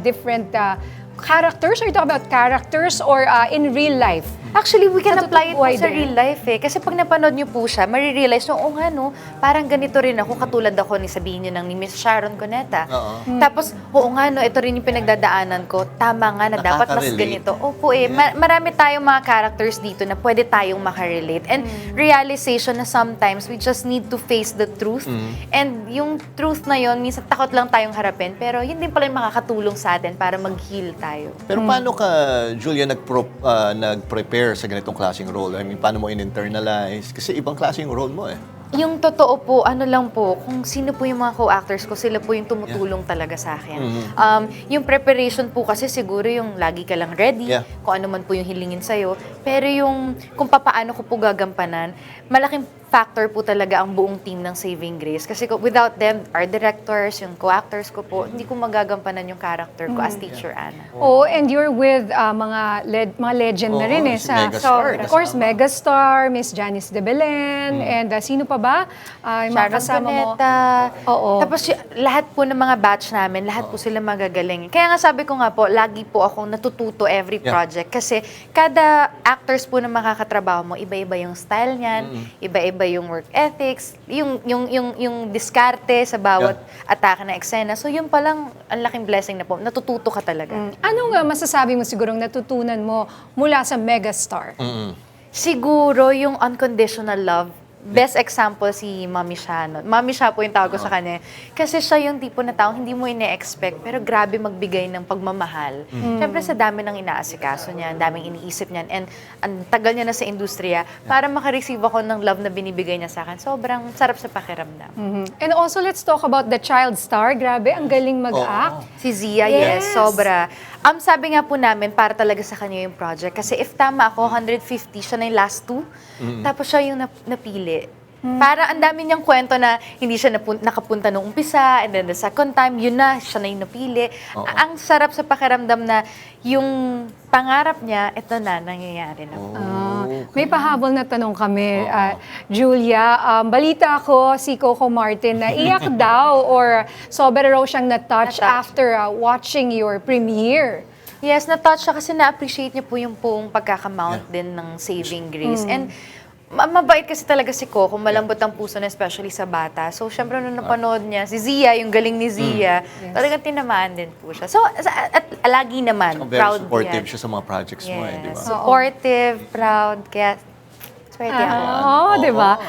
different characters? Are you talking about characters or in real life? Actually, we can Sa apply it totoong po buhay sa din. real life eh. Kasi pag napanood niyo po siya, marirealize nyo, nga no, parang ganito rin ako, katulad ako ni sabihin niyo ng ni Miss Sharon Cuneta. Tapos, nga no, ito rin yung pinagdadaanan ko. Tama nga na dapat mas Nakaka-relate. ganito. Opo eh, marami tayong mga characters dito na pwede tayong makarelate. And realization na sometimes we just need to face the truth. And yung truth na yon minsan takot lang tayong harapin. Pero yun din pala yung makakatulong sa atin para mag-heal tayo. Pero paano ka, Julia, nag-prepare sa ganitong klaseng role? I mean, paano mo in-internalize? Kasi ibang klaseng role mo eh. Yung totoo po, ano lang po, kung sino po yung mga co-actors ko, sila po yung tumutulong talaga sa akin. Yung preparation po kasi siguro yung lagi ka lang ready, kung ano man po yung hilingin sa'yo. Pero yung kung papaano ko po gagampanan, malaking factor po talaga ang buong team ng Saving Grace. Kasi without them, our directors, yung co-actors ko po, hindi ko magagampanan yung character ko as Teacher Anna. Oh, and you're with mga legend na rin eh. si megastar. Of course, megastar, Miss Janice de Belen, and sino pa ba? Yung mga Sharon kasama mo. Cuneta. Oo. Tapos lahat po ng mga batch namin, lahat po sila magagaling. Kaya nga sabi ko nga po, lagi po akong natututo every project. Kasi kada actors po na makakatrabaho mo, iba-iba yung style niyan, iba-iba yung work ethics, yung diskarte sa bawat atake na eksena. So yun palang ang laking blessing na po. Natututo ka talaga. Ano nga masasabi mo sigurong natutunan mo mula sa megastar? Siguro yung unconditional love. Best example si Mami Sha. No? Mami Sha po yung tawag ko sa kanya. Kasi siya yung tipo na tao, hindi mo ine-expect, pero grabe magbigay ng pagmamahal. Siyempre sa dami ng inaasikaso niya, ang daming iniisip niyan, and ang tagal niya na sa industriya, para makareceive ako ng love na binibigay niya sa akin, sobrang sarap sa pakiramdam. And also, let's talk about the child star. Grabe, ang galing mag-act. Si Zia, yes, sobra. Sabi nga po namin, para talaga sa kanya yung project. Kasi if tama ako, 150, siya na yung last two. Tapos siya yung napili. Para ang dami niyang kwento na hindi siya nakapunta nung umpisa, and then the second time, yun na, siya na yung napili. Ang sarap sa pakiramdam na yung pangarap niya, ito na, nangyayari na. May pahabol na tanong kami, Julia. Balita ko si Coco Martin na iyak daw or sobra raw siyang na-touch after watching your premiere. Yes, na-touch siya kasi na-appreciate niya po yung buong pagkakamount din ng Saving Grace. And mabait kasi talaga si Coco, malambot ang puso na especially sa bata. So, syempre nung napanood niya, si Zia, yung galing ni Zia, talagang tinamaan din po siya. So, at lagi naman, Very proud supportive yan. siya sa mga projects mo eh, di ba? Supportive, proud, kaya swerte ako. Oo, di ba?